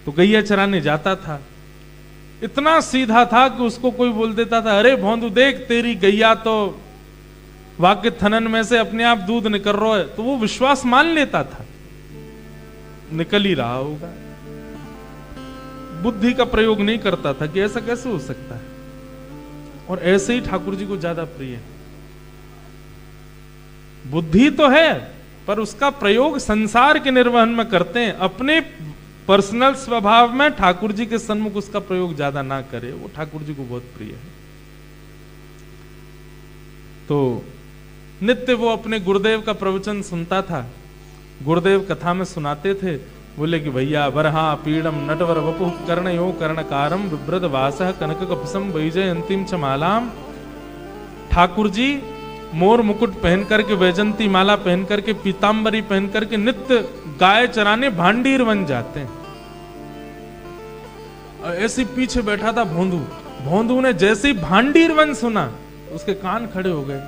तो गैया चराने जाता था। इतना सीधा था कि उसको कोई बोल देता था, अरे भोंदू देख तेरी गैया तो वाक्य थनन में से अपने आप दूध निकल रहा है, तो वो विश्वास मान लेता था, निकल ही रहा होगा। बुद्धि का प्रयोग नहीं करता था कि ऐसा कैसे हो सकता है। और ऐसे ही ठाकुर जी को ज्यादा प्रिय है। बुद्धि तो है पर उसका प्रयोग संसार के निर्वहन में करते हैं, अपने पर्सनल स्वभाव में ठाकुर जी के सन्मुख उसका प्रयोग ज्यादा ना करे, वो ठाकुर जी को बहुत प्रिय है। तो नित्य वो अपने गुरुदेव का प्रवचन सुनता था। गुरुदेव कथा में सुनाते थे, बोले कि भैया बरहा पीड़म नटवर वपु कर्णयो कर्णकारम विभ्रद वासः कनक कपसम वैजयंतीम च मालाम। ठाकुर जी मोर मुकुट पहन करके, वैजंती माला पहन करके, पीतांबरी पहन करके नित्य गाय चराने भांडीर बन जाते हैं। ऐसे पीछे बैठा था भोंदू। भोंदू ने जैसे ही भांडीर वन सुना उसके कान खड़े हो गए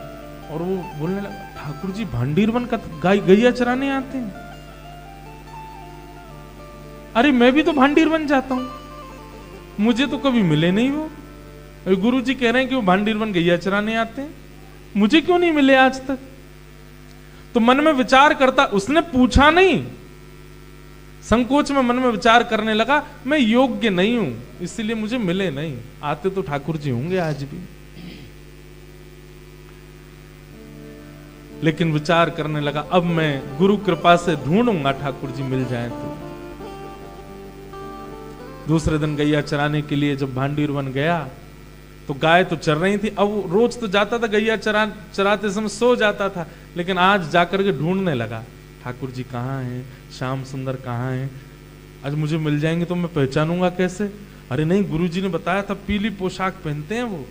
और वो बोलने लगा, ठाकुर जी भांडीर वन का गाय गैया चराने आते हैं? अरे मैं भी तो भांडीर बन जाता हूं, मुझे तो कभी मिले नहीं वो। गुरु जी कह रहे हैं कि वो भांडीर बन गैया चराने आते हैं, मुझे क्यों नहीं मिले आज तक? तो मन में विचार करता, उसने पूछा नहीं, संकोच में मन में विचार करने लगा, मैं योग्य नहीं हूं इसलिए मुझे मिले नहीं, आते तो ठाकुर जी होंगे आज भी। लेकिन विचार करने लगा, अब मैं गुरु कृपा से ढूंढूंगा ठाकुर जी मिल जाए तो। दूसरे दिन गैया चराने के लिए जब भांडीर वन गया तो गाय तो चर रही थी। अब रोज तो जाता था गैया चराते समय सो जाता था, लेकिन आज जाकर के ढूंढने लगा, ठाकुर जी कहाँ हैं, श्याम सुंदर कहाँ हैं, आज मुझे मिल जाएंगे तो मैं पहचानूंगा कैसे? अरे नहीं, गुरु जी ने बताया था पीली पोशाक पहनते हैं वो,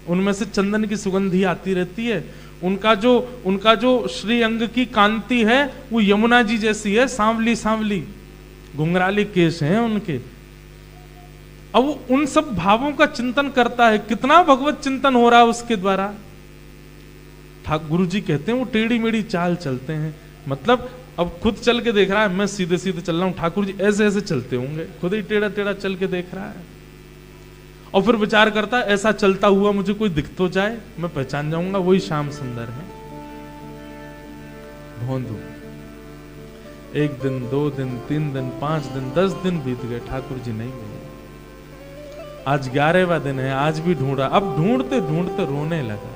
उनमें से चंदन की सुगंधी आती रहती है, उनका जो श्री अंग की कांति है वो यमुना जी जैसी है, सांवली सांवली घुंघराली केश हैं उनके। अब वो उन सब भावों का चिंतन करता है, कितना भगवत चिंतन हो रहा है उसके द्वारा। गुरु जी कहते हैं वो टेढ़ी मेढ़ी चाल चलते हैं, मतलब अब खुद चल के देख रहा है, मैं सीधे सीधे चल रहा हूं, ठाकुर जी ऐसे ऐसे चलते होंगे, खुद ही टेढ़ा टेढ़ा चल के देख रहा है। और फिर विचार करता है, ऐसा चलता हुआ मुझे कोई दिख तो जाए, मैं पहचान जाऊंगा वही श्याम सुंदर है। भोंदू 1 दिन 2 दिन 3 दिन 5 दिन 10 दिन बीत गए, ठाकुर जी नहीं मिले। आज 11वां दिन है, आज भी ढूंढा। अब ढूंढते ढूंढते रोने लगा।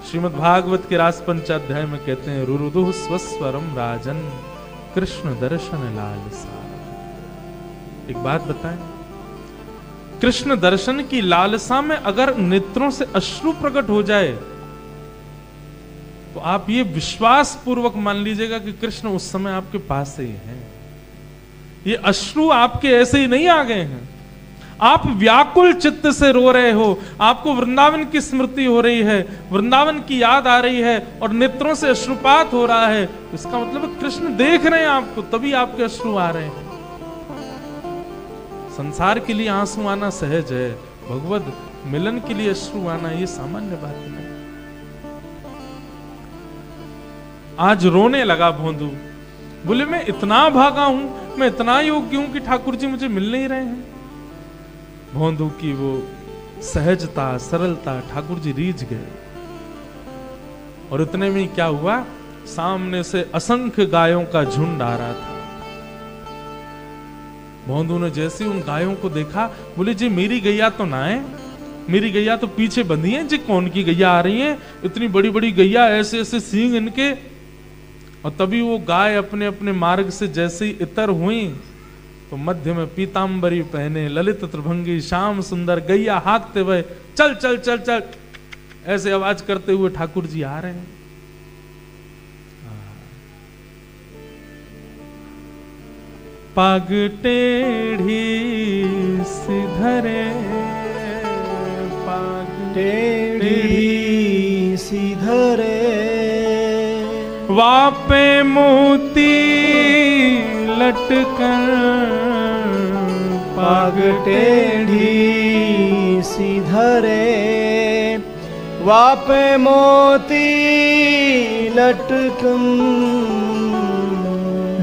श्रीमद् भागवत के रास पंचाध्याय में कहते हैं, रुरुदुः स्वस्वरम राजन कृष्ण दर्शन लालसा। एक बात बताएं, कृष्ण दर्शन की लालसा में अगर नेत्रों से अश्रु प्रकट हो जाए तो आप ये विश्वास पूर्वक मान लीजिएगा कि कृष्ण उस समय आपके पास ही हैं। ये अश्रु आपके ऐसे ही नहीं आ गए हैं, आप व्याकुल चित्त से रो रहे हो, आपको वृंदावन की स्मृति हो रही है, वृंदावन की याद आ रही है और नेत्रों से अश्रुपात हो रहा है। इसका मतलब कृष्ण देख रहे हैं आपको, तभी आपके अश्रु आ रहे हैं। संसार के लिए आंसू आना सहज है, भगवत मिलन के लिए अश्रु आना ये सामान्य बात नहीं। आज रोने लगा भोंदू, बोले मैं इतना भागा हूं, मैं इतना योग्य हूं कि ठाकुर जी मुझे मिल नहीं रहे हैं। भोंदू की वो सहजता सरलता ठाकुर जी रीझ गए। और इतने में क्या हुआ, सामने से असंख्य गायों का झुंड आ रहा था। भोंदू ने जैसे उन गायों को देखा, बोले जी मेरी गैया तो ना है, मेरी गैया तो पीछे बंधी है जी, कौन की गैया आ रही है, इतनी बड़ी बड़ी गैया, ऐसे ऐसे सींग इनके। और तभी वो गाय अपने अपने मार्ग से जैसे ही इतर हुई तो मध्य में पीतांबरी पहने ललित त्रिभंगी श्याम सुंदर गैया हाँकते हुए चल चल चल चल ऐसे आवाज करते हुए ठाकुर जी आ रहे हैं। पाग टेढ़ी सिधरे, पाग टेढ़ी सिधरे, वापे मोती लटकर, पाग टेढ़ी सिधरे, वापे मोती लटकन,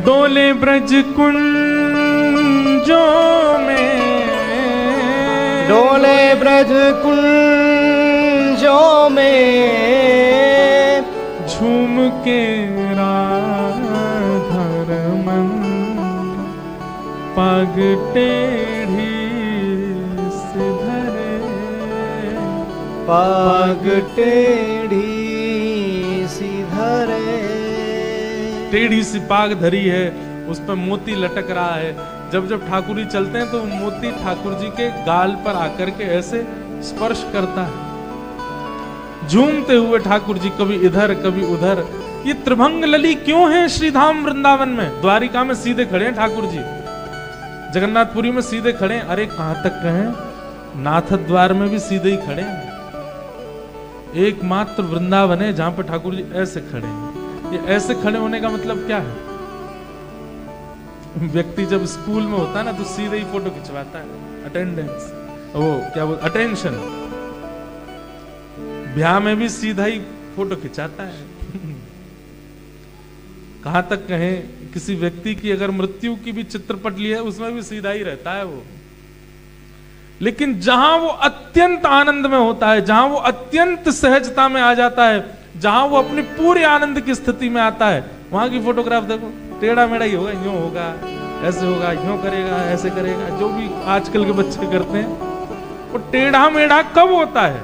डोले ब्रज कुंज ब्रज कुंजों में झूम के राधा रमन पग टेढ़ी सिधरे, पग टेढ़ी सी धरे। टेढ़ी सी पाग धरी है, उस पर मोती लटक रहा है। जब जब ठाकुर जी चलते हैं तो मोती ठाकुर जी के गाल पर आकर के ऐसे स्पर्श करता है। झूमते हुए ठाकुर जी कभी इधर कभी उधर। ये त्रिभंग लली क्यों है श्रीधाम वृंदावन में? द्वारिका में सीधे खड़े हैं ठाकुर जी, जगन्नाथपुरी में सीधे खड़े हैं। अरे कहां तक कहें, नाथ द्वार में भी सीधे ही खड़े हैं। एकमात्र वृंदावन है जहां पर ठाकुर जी ऐसे खड़े हैं। ये ऐसे खड़े होने का मतलब क्या है? व्यक्ति जब स्कूल में होता है ना तो सीधे ही फोटो खिंचवाता है, अटेंडेंस, वो क्या बोल, अटेंशन। ब्याह में भी सीधा ही फोटो खिंचाता है। कहां तक कहें, किसी व्यक्ति की अगर मृत्यु की भी चित्रपट ली है उसमें भी सीधा ही रहता है वो। लेकिन जहां वो अत्यंत आनंद में होता है, जहां वो अत्यंत सहजता में आ जाता है, जहां वो अपने पूरे आनंद की स्थिति में आता है, वहां की फोटोग्राफ देखो, टेढ़ा मेढ़ा ही होगा, यूं होगा, ऐसे होगा, यूं करेगा, ऐसे करेगा, जो भी आजकल के बच्चे करते हैं। वो टेढ़ा मेढ़ा कब होता है?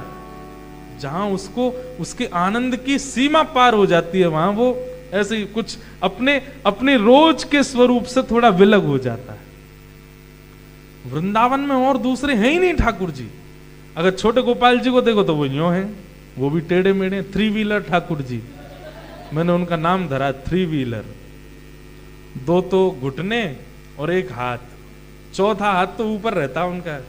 जहां उसको उसके आनंद की सीमा पार हो जाती है, वहां वो ऐसे ही कुछ अपने रोज के स्वरूप से थोड़ा विलग हो जाता है। वृंदावन में और दूसरे हैं ही नहीं ठाकुर जी। अगर छोटे गोपाल जी को देखो तो वो यूं हैं, वो भी टेढ़े मेढ़े, 3 व्हीलर ठाकुर जी। मैंने उनका नाम धरा 3 व्हीलर। 2 तो घुटने और 1 हाथ, चौथा हाथ तो ऊपर रहता है उनका,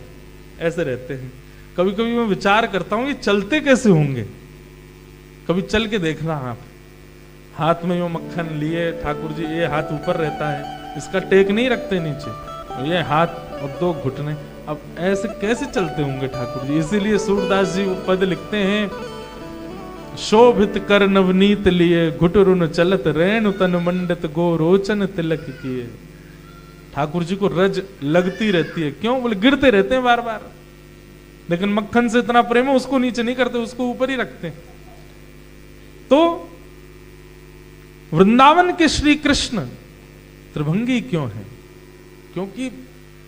ऐसे रहते हैं। कभी कभी मैं विचार करता हूं ये चलते कैसे होंगे। कभी चल के देखना आप, हाथ में यो मक्खन लिए ठाकुर जी, ये हाथ ऊपर रहता है, इसका टेक नहीं रखते नीचे, ये हाथ और 2 घुटने। अब ऐसे कैसे चलते होंगे ठाकुर जी? इसीलिए सूरदास जी पद लिखते हैं, शोभित कर नवनीत लिए घुटरुन चलत रेणु तन मंडित गो रोचन तिलक किए। ठाकुर जी को रज लगती रहती है, क्यों? बोले गिरते रहते हैं बार बार, लेकिन मक्खन से इतना प्रेम है उसको नीचे नहीं करते, उसको ऊपर ही रखते हैं। तो वृंदावन के श्री कृष्ण त्रिभंगी क्यों है? क्योंकि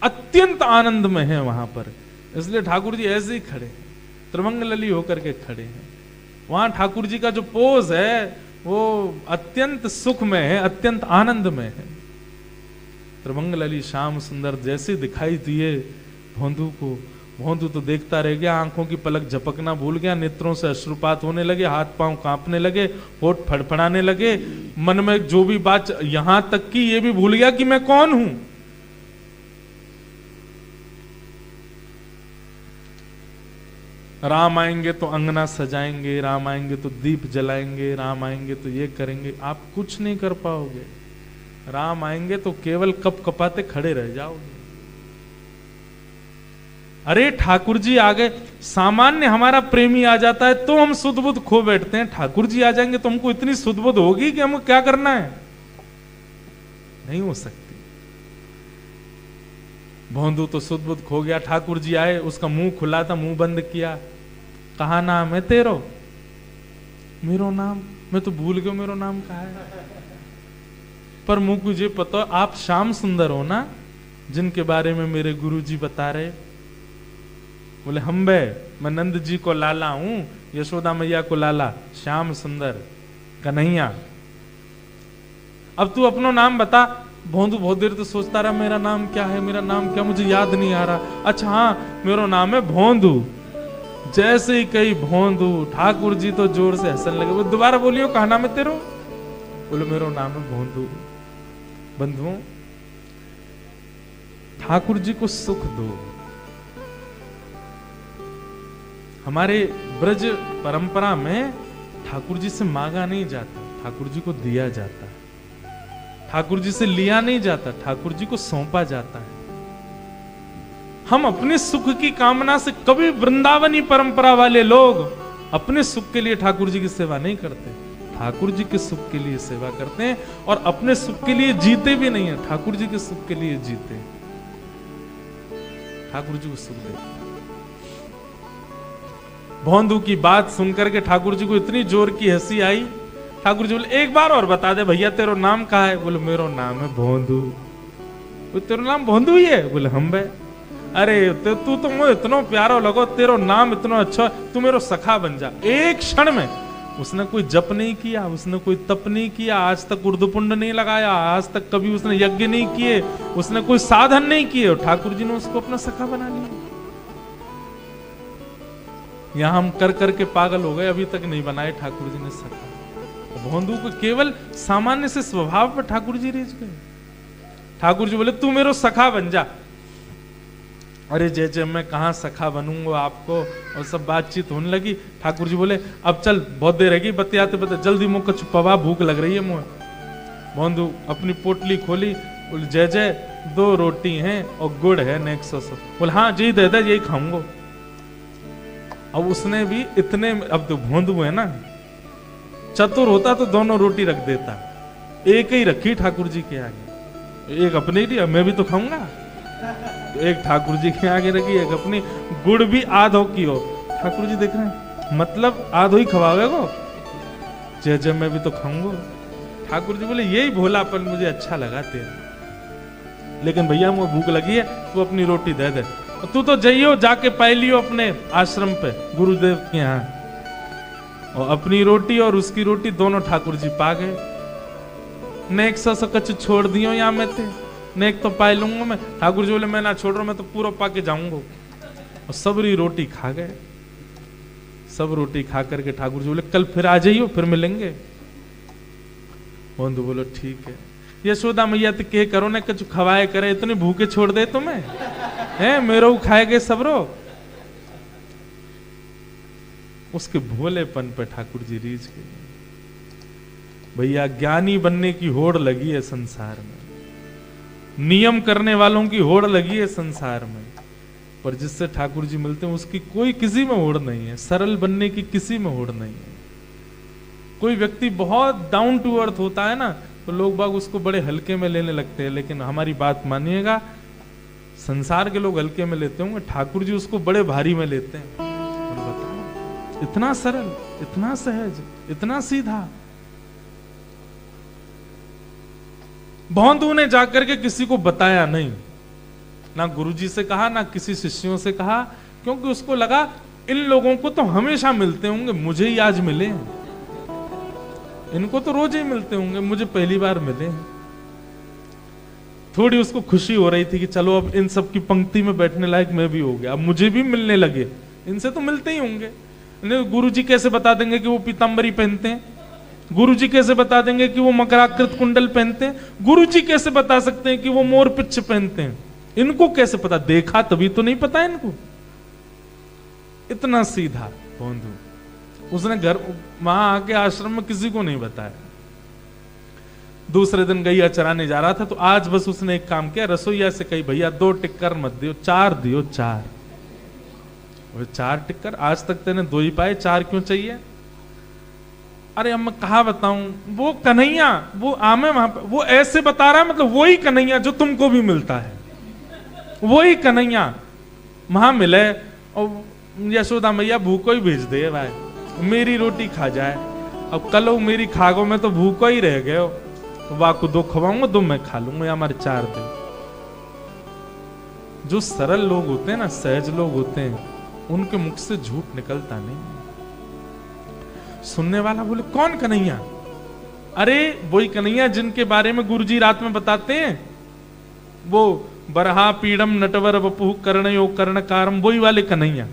अत्यंत आनंद में है वहां पर, इसलिए ठाकुर जी ऐसे ही खड़े हैं, त्रिभंग लली होकर के खड़े हैं। वहां ठाकुर जी का जो पोज है वो अत्यंत सुख में है, अत्यंत आनंद में है। त्रिभंग लली श्याम सुंदर जैसे दिखाई दिए भोंदू को, भोंदू तो देखता रह गया, आंखों की पलक झपकना भूल गया, नेत्रों से अश्रुपात होने लगे, हाथ पांव कांपने लगे, होठ फड़फड़ाने लगे, मन में जो भी बात, यहां तक कि ये भी भूल गया कि मैं कौन हूं। राम आएंगे तो अंगना सजाएंगे, राम आएंगे तो दीप जलाएंगे, राम आएंगे तो ये करेंगे, आप कुछ नहीं कर पाओगे। राम आएंगे तो केवल कप कपाते खड़े रह जाओगे। अरे ठाकुर जी आ गए, सामान्य हमारा प्रेमी आ जाता है तो हम सुध बुध खो बैठते हैं, ठाकुर जी आ जाएंगे तो हमको इतनी सुध बुध होगी कि हमको क्या करना है? नहीं हो सकती। भोंदू तो सुध बुध खो गया, ठाकुर जी आए, उसका मुंह खुला था, मुंह बंद किया, कहा नाम है तेरो? मेरो नाम, मैं तो भूल गया मेरो नाम कहा है। पर मुझे पता, आप श्याम सुंदर हो ना, जिनके बारे में मेरे गुरु जी बता रहे। बोले हम बे, मैं नंद जी को लाला हूं, यशोदा मैया को लाला, श्याम सुंदर कन्हैया। अब तू अपना नाम बता। भोंदू बहुत देर तो सोचता रहा मेरा नाम क्या है, मेरा नाम क्या, मुझे याद नहीं आ रहा। अच्छा हाँ, मेरा नाम है भोंदू। जैसे ही कही भोंदू, ठाकुर जी तो जोर से हंसने लगे। वो दोबारा बोलियो कहा नाम है तेरो? बोले मेरा नाम है भोंदू। बंधुओं, ठाकुर जी को सुख दो। हमारे ब्रज परंपरा में ठाकुर जी से मांगा नहीं जाता, ठाकुर जी को दिया जाता है। ठाकुर जी से लिया नहीं जाता, ठाकुर जी को सौंपा जाता है। हम अपने सुख की कामना से, कभी वृंदावनी परंपरा वाले लोग अपने सुख के लिए ठाकुर जी की सेवा नहीं करते, ठाकुर जी के सुख के लिए सेवा करते हैं, और अपने सुख के लिए जीते भी नहीं है, ठाकुर जी के सुख के लिए जीते हैं। ठाकुर जी को सुख देते हैं। भोंदू की बात सुनकर के ठाकुर जी को इतनी जोर की हंसी आई। ठाकुर जी बोले एक बार और बता दे भैया तेरा नाम कहा है? बोले मेरा नाम है भोंदू। तेरा नाम भोंदू ही है? बोले हम बे। अरे तू तो मुझे इतना प्यारा लगो, तेरा नाम इतना अच्छा, तू मेरा सखा बन जा। एक क्षण में उसने कोई जप नहीं किया, उसने कोई तप नहीं किया, आज तक उर्दू पुंड नहीं लगाया, आज तक कभी उसने यज्ञ नहीं किए, उसने कोई साधन नहीं किए, और ठाकुर जी ने उसको अपना सखा बना लिया। यहां हम कर करके पागल हो गए, अभी तक नहीं बनाए ठाकुर जी ने सखा। भोंदू को केवल सामान्य से स्वभाव पर ठाकुर जी रीझ गए। ठाकुर जी बोले तू मेरा सखा बन जा। अरे जय जय मैं कहां सखा बनूंगा आपको, और सब बातचीत होने लगी। ठाकुर जी बोले अब चल बहुत देर रहेगी बतियाते बतियाते, जल्दी मुंह कछु पवा, भूख लग रही है मुंह। भोंदू अपनी पोटली खोली, बोले जय जय 2 रोटी हैं और गुड़ है नेक सो। बोले हाँ जी दे दे, यही खाऊंगा। अब उसने भी इतने, अब तो भोंदू है ना, चतुर होता तो दोनों रोटी रख देता, एक ही रखी ठाकुर जी के आगे, एक अपने लिए मैं भी तो खाऊंगा, एक ठाकुर जी के आगे रखी, एक अपनी। गुड़ भी आधो की हो। ठाकुर जी देख रहे हैं, मतलब आधो ही खवावे को, जय जय मैं भी तो खाऊंगा। ठाकुर जी बोले यही भोलापन मुझे अच्छा लगा तेरा, लेकिन भैया मुझे भूख लगी है, तू अपनी रोटी दे दे। तू तो जाइयो जाके पाई लियो अपने आश्रम पे गुरुदेव के यहाँ। और अपनी रोटी और उसकी रोटी दोनों ठाकुर जी पा गए। नेक सा कच छोड़ दियो यहाँ में थे, नेक तो पाई लूंगा मैं। ठाकुर जी बोले मैं ना छोड़ रहा, मैं तो पूरा पा के जाऊंगा। और सबरी रोटी खा गए। सब रोटी खा करके ठाकुर जी बोले कल फिर आ जाइयो, फिर मिलेंगे। भोंदू बोलो ठीक है। यशोदा मैया तो के करो ना, कुछ खवाए करे, इतने भूखे छोड़ दे तुम्हें है, मेरो खाएगे सबरो। उसके भोलेपन पे ठाकुर जी रीझ गए। भैया ज्ञानी बनने की होड़ लगी है संसार में, नियम करने वालों की होड़ लगी है संसार में, पर जिससे ठाकुर जी मिलते हैं उसकी कोई किसी में होड़ नहीं है। सरल बनने की किसी में होड़ नहीं है। कोई व्यक्ति बहुत डाउन टू अर्थ होता है ना, तो लोग बाग उसको बड़े हल्के में लेने लगते हैं, लेकिन हमारी बात मानिएगा, संसार के लोग हल्के में लेते होंगे, ठाकुर जी उसको बड़े भारी में लेते हैं। और बताओ, इतना सरल, इतना सहज, इतना सीधा। भोंदू ने जाकर के किसी को बताया नहीं, ना गुरुजी से कहा, ना किसी शिष्यों से कहा, क्योंकि उसको लगा इन लोगों को तो हमेशा मिलते होंगे, मुझे ही आज मिले, इनको तो रोज ही मिलते होंगे, मुझे पहली बार मिले। थोड़ी उसको खुशी हो रही थी कि चलो अब इन सब की पंक्ति में बैठने लायक मैं भी हो गया, अब मुझे भी मिलने लगे, इनसे तो मिलते ही होंगे। गुरुजी कैसे बता देंगे कि वो पीतांबरी पहनते हैं? गुरुजी कैसे बता देंगे कि वो मकराकृत कुंडल पहनते हैं? गुरुजी कैसे बता सकते हैं कि वो मोर पिच्छ पहनते हैं? इनको कैसे पता? देखा तभी तो नहीं पता इनको। इतना सीधा भोंदू, उसने घर वहां आके आश्रम में किसी को नहीं बताया। दूसरे दिन गैया चराने जा रहा था, तो आज बस उसने एक काम किया, रसोईया से कही भैया 2 टिक्कर मत दियो, 4 दियो, 4। 4 टिक्कर? आज तक तेने 2 ही पाए, 4 क्यों चाहिए? अरे अब मैं कहा बताऊं, वो कन्हैया, वो आमे वहां पे, वो ऐसे बता रहा है, मतलब वही कन्हैया जो तुमको भी मिलता है, वही कन्हैया वहां मिले। और यशोदा मैया भूखो ही भेज दे भाई, मेरी रोटी खा जाए। अब कल वो मेरी खागो में तो भूखो ही रह गए हो, तो वाकु 2 खवाऊंगा, 2 मैं खा लूंगा, या हमारे 4 दे। जो सरल लोग होते हैं ना, सहज लोग होते हैं, उनके मुख से झूठ निकलता नहीं। सुनने वाला बोले कौन कन्हैया? अरे वही कन्हैया जिनके बारे में गुरुजी रात में बताते हैं, वो बरहा पीड़म नटवर वपु कर्णयो कर्णकारम, वही वाले कन्हैया।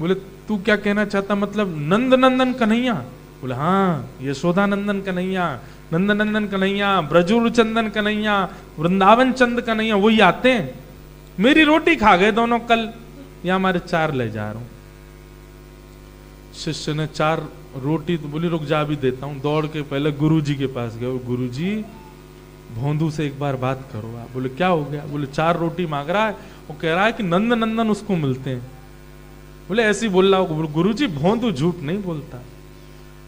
बोले तू क्या कहना चाहता, मतलब नंद नंदन कन्हैया? बोले हाँ, यशोदा नंदन कन्हैया, नंद नंदन कन्हैया, ब्रजूर चंदन कन्हैया, वृंदावन चंद कन्हैया, वही आते हैं। मेरी रोटी खा गए दोनों कल, या हमारे 4 ले जा रहा हूं। शिष्य ने 4 रोटी तो बोली रुक जा भी देता हूं, दौड़ के पहले गुरुजी के पास गए। गुरुजी भोंदू से एक बार बात करो आप। बोले क्या हो गया? बोले 4 रोटी मांग रहा है, वो कह रहा है कि नंद नंदन उसको मिलते हैं। बोले ऐसे ही बोल रहा हो? गुरुजी भोंदू झूठ नहीं बोलता,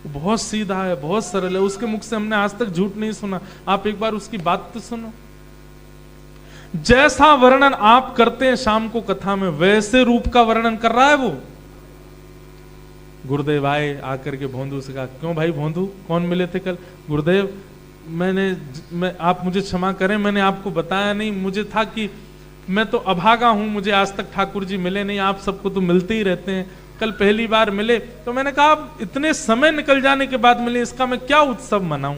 वो बहुत सीधा है, बहुत सरल है, उसके मुख से हमने आज तक झूठ नहीं सुना। आप एक बार उसकी बात तो सुनो। जैसा वर्णन आप करते हैं शाम को कथा में, वैसे रूप का वर्णन कर रहा है वो। गुरुदेव आए, आकर के भोंदू से कहा, क्यों भाई भोंदू, कौन मिले थे कल? गुरुदेव आप मुझे क्षमा करें, मैंने आपको बताया नहीं, मुझे था कि मैं तो अभागा हूं, मुझे आज तक ठाकुर जी मिले नहीं, आप सबको तो मिलते ही रहते हैं, कल पहली बार मिले तो मैंने कहा अब इतने समय निकल जाने के बाद मिले, इसका मैं क्या उत्सव मनाऊं,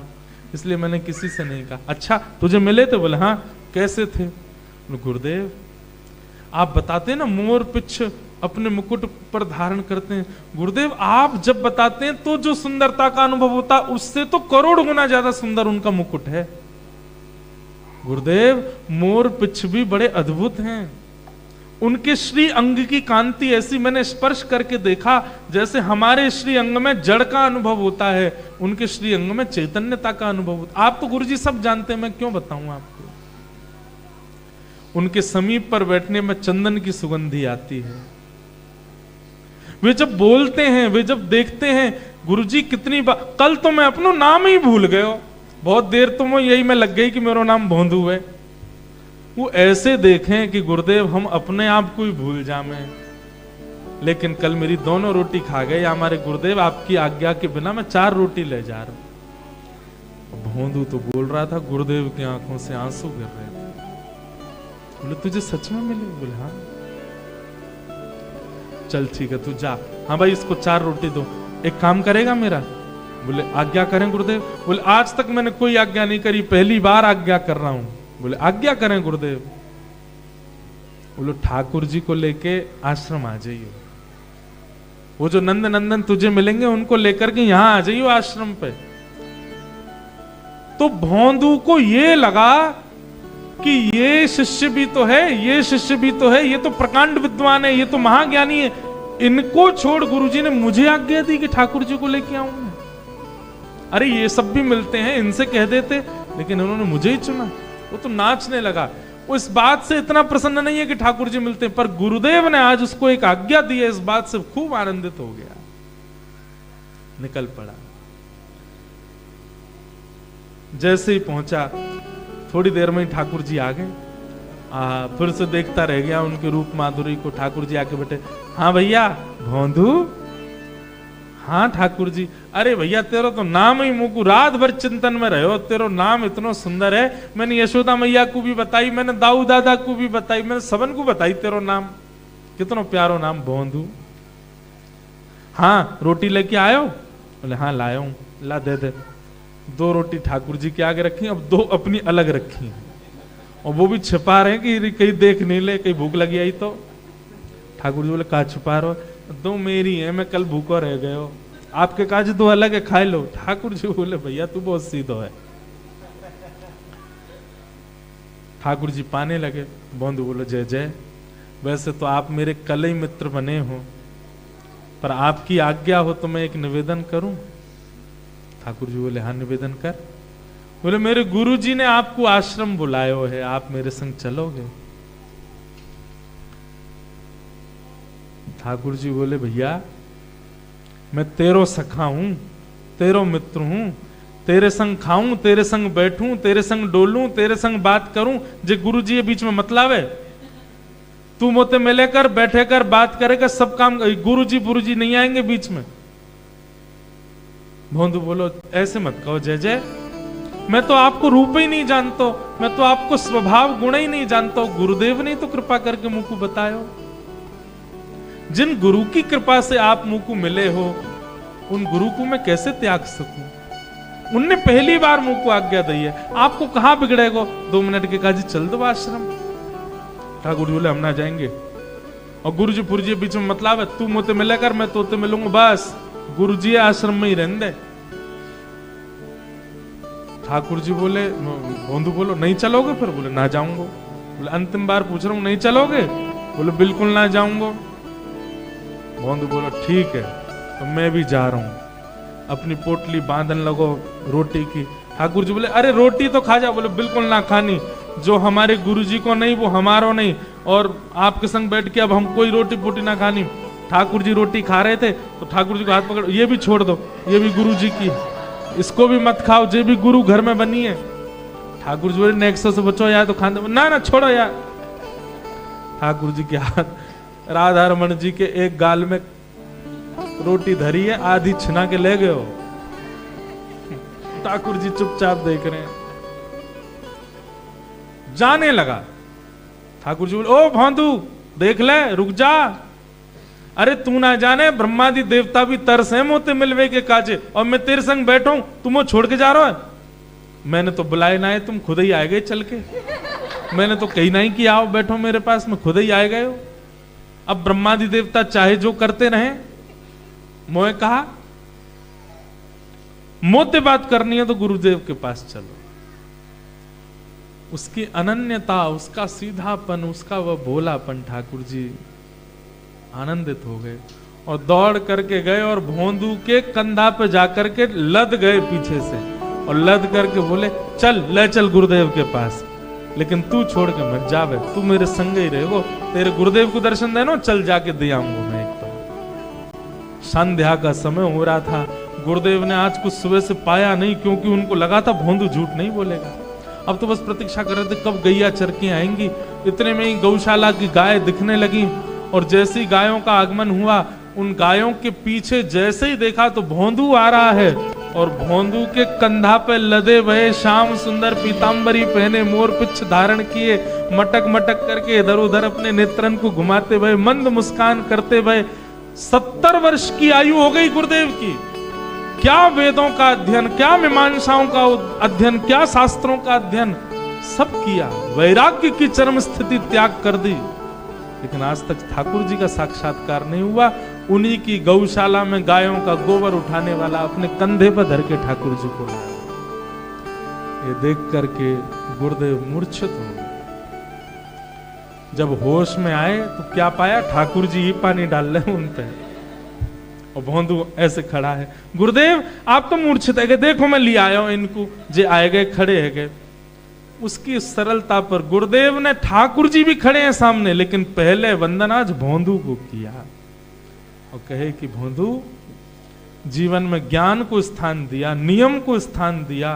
इसलिए मैंने किसी से नहीं कहा। अच्छा तुझे मिले थे? बोले हाँ। कैसे थे? गुरुदेव आप बताते हैं ना मोर पिछ अपने मुकुट पर धारण करते हैं, गुरुदेव आप जब बताते हैं तो जो सुंदरता का अनुभव होता है उससे तो करोड़ गुना ज्यादा सुंदर उनका मुकुट है। गुरुदेव मोर पिछ भी बड़े अद्भुत हैं, उनके श्री अंग की कांति ऐसी मैंने स्पर्श करके देखा जैसे हमारे श्री अंग में जड़ का अनुभव होता है, उनके श्री अंग में चैतन्यता का अनुभव होता। आप तो गुरुजी सब जानते हैं, मैं क्यों बताऊं आपको। उनके समीप पर बैठने में चंदन की सुगंधी आती है, वे जब बोलते हैं, वे जब देखते हैं, गुरुजी कितनी बार, कल तो मैं अपना नाम ही भूल गए, बहुत देर तो मैं यही में लग गई कि मेरा नाम भोंदू है। वो ऐसे देखें कि गुरुदेव हम अपने आप को ही भूल जामे, लेकिन कल मेरी दोनों रोटी खा गए हमारे गुरुदेव, आपकी आज्ञा के बिना मैं 4 रोटी ले जा रहा हूं। भोंदू तो बोल रहा था, गुरुदेव की आंखों से आंसू गिर रहे थे। बोले तुझे सच में मिले? बोले हाँ। चल ठीक है तू जा। हाँ भाई इसको 4 रोटी दो, एक काम करेगा मेरा? बोले आज्ञा करें गुरुदेव। बोले आज तक मैंने कोई आज्ञा नहीं करी, पहली बार आज्ञा कर रहा हूं। बोले आज्ञा करें गुरुदेव। बोलो ठाकुर जी को लेके आश्रम आ जाइए, वो जो नंद नंदन तुझे मिलेंगे उनको लेकर के यहां आ जाइए आश्रम पे। तो भोंदू को ये लगा कि ये शिष्य भी तो है, ये शिष्य भी तो है, ये तो प्रकांड विद्वान है, ये तो महाज्ञानी है, इनको छोड़ गुरुजी ने मुझे आज्ञा दी कि ठाकुर जी को लेके आऊंगा। अरे ये सब भी मिलते हैं, इनसे कह देते, लेकिन उन्होंने मुझे ही चुना। वो तो नाचने लगा, वो इस बात से इतना प्रसन्न नहीं है कि ठाकुर जी मिलते हैं, पर गुरुदेव ने आज उसको एक आज्ञा दी है, इस बात से खूब आनंदित हो गया, निकल पड़ा। जैसे ही पहुंचा थोड़ी देर में ही ठाकुर जी आ गए। फिर से देखता रह गया उनके रूप माधुरी को। ठाकुर जी आके बैठे, हाँ भैया भोंदू। हाँ ठाकुर जी। अरे भैया तेरा तो नाम ही मुकु, रात भर चिंतन में रहो, तेरा नाम इतना सुंदर है, मैंने यशोदा मैया को भी बताई, मैंने दाऊ दादा को भी बताई, मैंने सबन को बताई तेरा नाम, कितना प्यारो नाम भोंदू। हाँ रोटी लेके आयो? बोले हाँ लाया हूं। ला दे दे। 2 रोटी ठाकुर जी के आगे रखी, अब 2 अपनी अलग रखी, और वो भी छिपा रहे कि कहीं देख नहीं ले, कहीं भूख लगी आई तो। ठाकुर जी बोले कहा छुपा रहे हो? 2 मेरी है, मैं कल भूखा रह गए हो, आपके काज 2 अलग है, खाए लो। ठाकुर जी बोले भैया तू बहुत सीधो है। ठाकुर जी पाने लगे। भोंदू बोले जय जय, वैसे तो आप मेरे कल ही मित्र बने हो, पर आपकी आज्ञा हो तो मैं एक निवेदन करूं। ठाकुर जी बोले हाँ निवेदन कर। बोले मेरे गुरु जी ने आपको आश्रम बुलाया है, आप मेरे संग चलोगे? ठाकुर जी बोले भैया मैं तेरो सखा हूं, तेरो मित्र हूं, तेरे संग खाऊं, तेरे संग बैठूं, तेरे संग डोलूं, तेरे संग बात करूं, जे गुरु जी ये बीच में मत लावे। तू मोते मिले कर, बैठे कर, बात करेगा, सब काम, गुरु जी नहीं आएंगे बीच में। भोंदू बोलो ऐसे मत कहो जय जय, मैं तो आपको रूप ही नहीं जानता, मैं तो आपको स्वभाव गुण ही नहीं जानता, गुरुदेव ने तो कृपा करके मुझको बतायो। जिन गुरु की कृपा से आप मुझको मिले हो, उन गुरु को मैं कैसे त्याग सकूं? उनने पहली बार मुझको आज्ञा दी है, आपको कहां बिगड़ेगा? 2 मिनट के काजी चल दो आश्रम। ठाकुर जी बोले हम ना जाएंगे, और गुरु जी पुरजी बीच में मतलब है, तू मोते मिले कर, मैं तोते मिलूंगा, बस गुरु जी आश्रम में ही रहने दे। ठाकुर जी बोले, भोंदू बोलो नहीं चलोगे? फिर बोले ना जाऊंगा। बोले अंतिम बार पूछ रहा हूं नहीं चलोगे? बोले बिल्कुल ना जाऊंगा। भोंदू बोलो ठीक है तो मैं भी जा रहा हूं। अपनी पोटली बांधन लगो रोटी की। ठाकुर जी बोले अरे रोटी तो खा जा। बोले बिल्कुल ना खानी, जो हमारे गुरु जी को नहीं वो हमारो नहीं, और आपके संग बैठ के अब हम कोई रोटी पोटी ना खानी। ठाकुर जी रोटी खा रहे थे तो ठाकुर जी को हाथ पकड़, ये भी छोड़ दो, ये भी गुरु जी की, इसको भी मत खाओ, ये भी गुरु घर में बनी है। ठाकुर जी बोले नेक्स्ट से बचो यार, तो खाने ना ना छोड़ो यार। ठाकुर जी के हाथ राधा रमन जी के एक गाल में रोटी धरी है, आधी छिना के ले गए हो। ठाकुर जी चुपचाप देख रहे हैं। जाने लगा। ठाकुर जी बोले, ओ भौंदू देख ले, रुक जा। अरे तू ना जाने ब्रह्मादि देवता भी तरसे मोते मिलवे के काजे, और मैं तेरे संग बैठा हूं, तुम वो छोड़ के जा रहा है। मैंने तो बुलाए ना है, तुम खुद ही आए गए चल के। मैंने तो कही नहीं कि आओ बैठो मेरे पास में, खुद ही आए गए हो। अब ब्रह्मादि देवता चाहे जो करते रहे। मोए कहा मोते बात करनी है तो गुरुदेव के पास चलो। उसकी अनन्यता, उसका सीधापन, उसका वह भोलापन, ठाकुर जी आनंदित हो गए और दौड़ करके गए और भोंदू के कंधा पे जाकर के लद गए पीछे से, और लद करके बोले, चल ले चल गुरुदेव के पास, लेकिन तू छोड़ के मत जावे, तू मेरे संग ही रहे, वो तेरे गुरुदेव को दर्शन देना, चल जाके दे आऊंगा मैं एक बार। संध्या का समय हो रहा था। गुरुदेव ने आज कुछ सुबह से पाया नहीं, क्योंकि उनको लगा था भोंदू झूठ नहीं बोलेगा। अब तो बस प्रतीक्षा कर रहे थे कब गैया चरके आएंगी। इतने में ही गौशाला की गाय दिखने लगी, और जैसी गायों का आगमन हुआ, उन गायों के पीछे जैसे ही देखा तो भोंदू आ रहा है, और भोंदू के कंधा पे लदे हुए श्याम सुंदर पीतांबरी पहने, मोर पिच्छ धारण किए, मटक मटक करके इधर उधर अपने नेत्रन को घुमाते हुए, मंद मुस्कान करते हुए, 70 वर्ष की आयु हो गई गुरुदेव की। क्या वेदों का अध्ययन, क्या मीमांसाओं का अध्ययन, क्या शास्त्रों का अध्ययन, सब किया। वैराग्य की चरम स्थिति त्याग कर दी, लेकिन आज तक ठाकुर जी का साक्षात्कार नहीं हुआ। उन्हीं की गौशाला में गायों का गोबर उठाने वाला अपने कंधे पर धर के ठाकुर जी को लाया। ये देख करके गुरुदेव मूर्छित हो गए। जब होश में आए तो क्या पाया, ठाकुर जी ही पानी डाल रहे उन पे, और भोंदू ऐसे खड़ा है। गुरुदेव आप तो मूर्छित है, देखो मैं ले आया हूं इनको, जे आए गए खड़े है गए। उसकी सरलता पर गुरुदेव ने, ठाकुर जी भी खड़े हैं सामने, लेकिन पहले वंदन आज भोंदू को किया, और कहे कि भोंदू, जीवन में ज्ञान को स्थान दिया, नियम को स्थान दिया,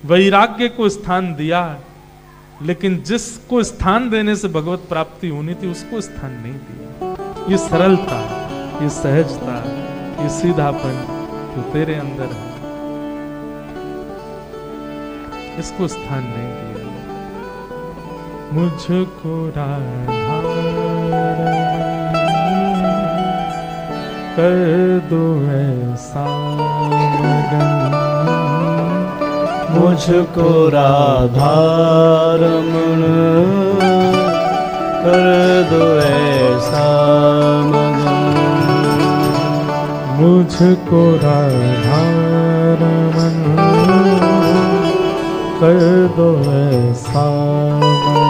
वैराग्य को स्थान दिया, लेकिन जिसको स्थान देने से भगवत प्राप्ति होनी थी उसको स्थान नहीं दिया। ये सरलता, ये सहजता, ये सीधापन जो तेरे अंदर है, इसको स्थान नहीं दिया। मुझको राधा कर दो ऐसा लगन, मुझको राधा रमण कर दो ऐसा मगन, मुझको राधा रमण कर दो ऐसा मगन,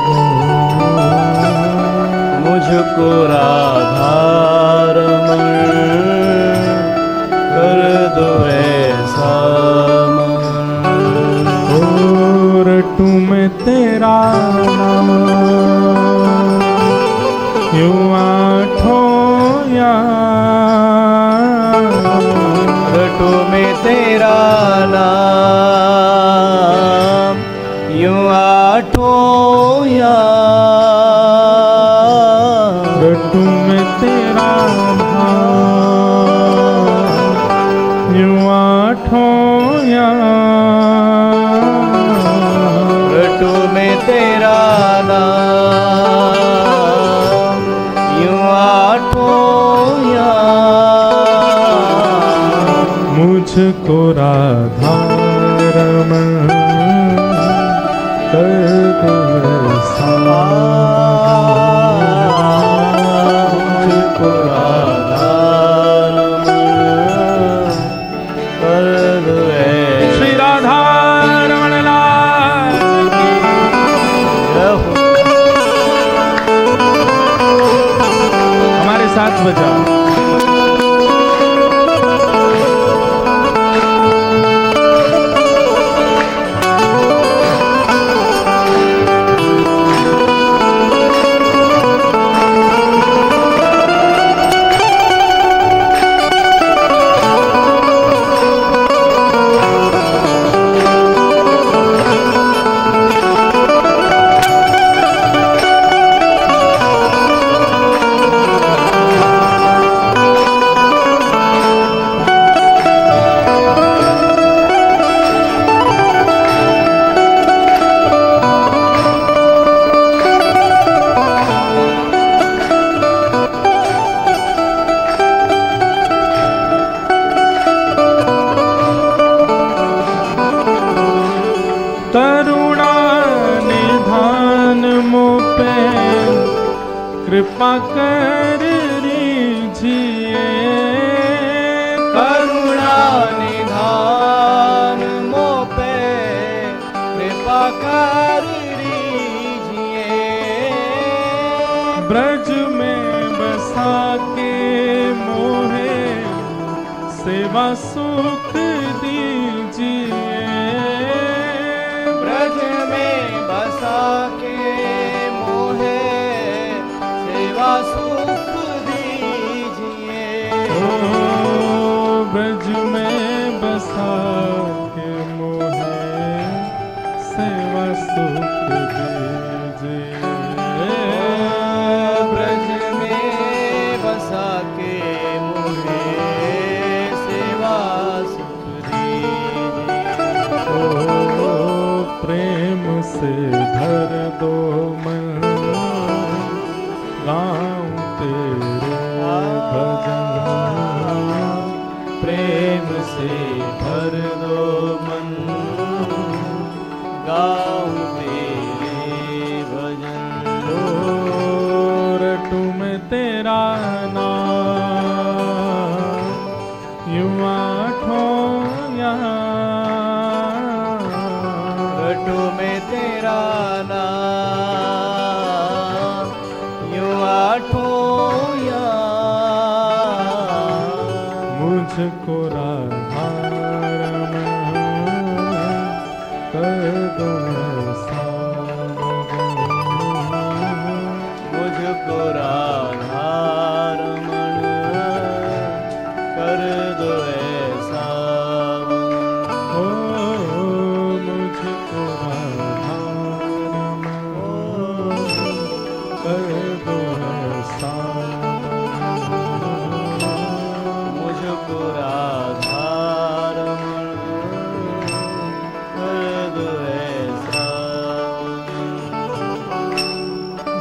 मुझको राधा रमण कर दो ऐसा मगन, और तुम तेरा नाम यूं आठों याम, रटो में तेरा नाम यूं आठों याम, रटू में तेरा नाम यूं आठों याम, रटो में तेरा नाम यूं आठों याम, मुझको राधा रमण कर दो ऐसा, मुझको राधा रमण कर दो ऐसा। श्री राधा रमण लाल की जय हो। हमारे साथ बजाओ। पे कृपा कर लीजिए, करुणा निधान मोह पे कृपा कर लीजिए। ब्रज में बसा के मोहे सेवा सुख दीजिए, ब्रज में बसा के मोहे सेवा सुख दीजिए। ओ ब्रज में बसा के मोहे सेवा सुख दीजिए, ब्रज में बसा के मोहे सेवा सुख दीजिए। ओ प्रेम से भर दो मन, गाऊं तेरे भजन, प्रेम से भर दो मन, गाऊं तेरे भजन। ओ रटू मैं तेरा नाम, यूं आठों यहाँ, रटू में तेरा नाम, यूं आठों याम। मुझको राधा रमण कर दो ऐसा मगन, मुझको राधा रमण कर दो ऐसा मन। ओ मुझको राधा रमण कर दो ऐसा मगन, मुझको राधा रमण कर दो ऐसा मन।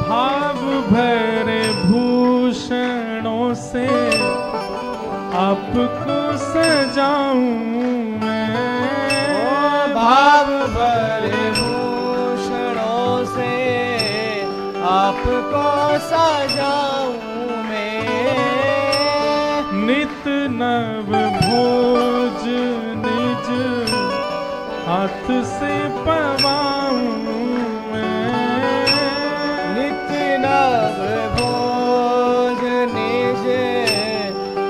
भाव भरे भूषणों से आपको सजाऊं मैं, भाव भरे भूषणों से आपको सजाऊं मैं। नित नव भोज निज हाथ से पवाऊं मैं, नित्य नव भोज निज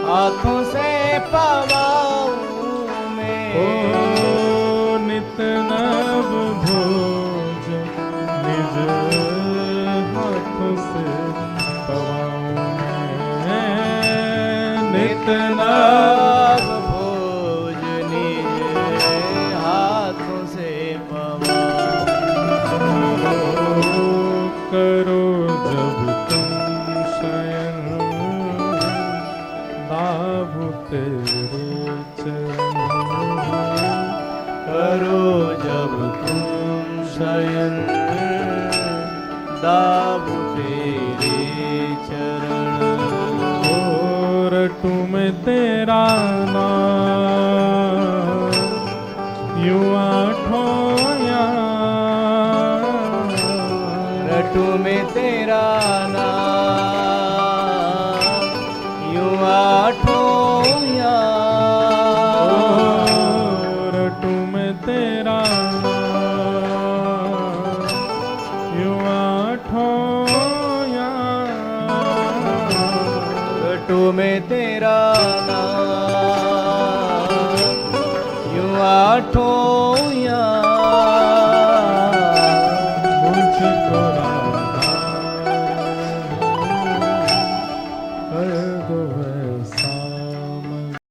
हाथों से पवाऊं मैं। ओ नित नव भोज निज हाथ से पवाऊं मैं, नित नव नव भोज निज हाथों से पवाऊं। करो जब तुम शयन, दाबू तेरे चरण, करो जब तुम शयन, दाबू तेरे चरण। ओ रटू मैं तेरा नाम, यूं आठों याम, रटू में तेरा नाम, यूं आठों याम। रटू मैं तेरा नाम, यूं आठों याम, रटू में तेरा नाम, यूं आठों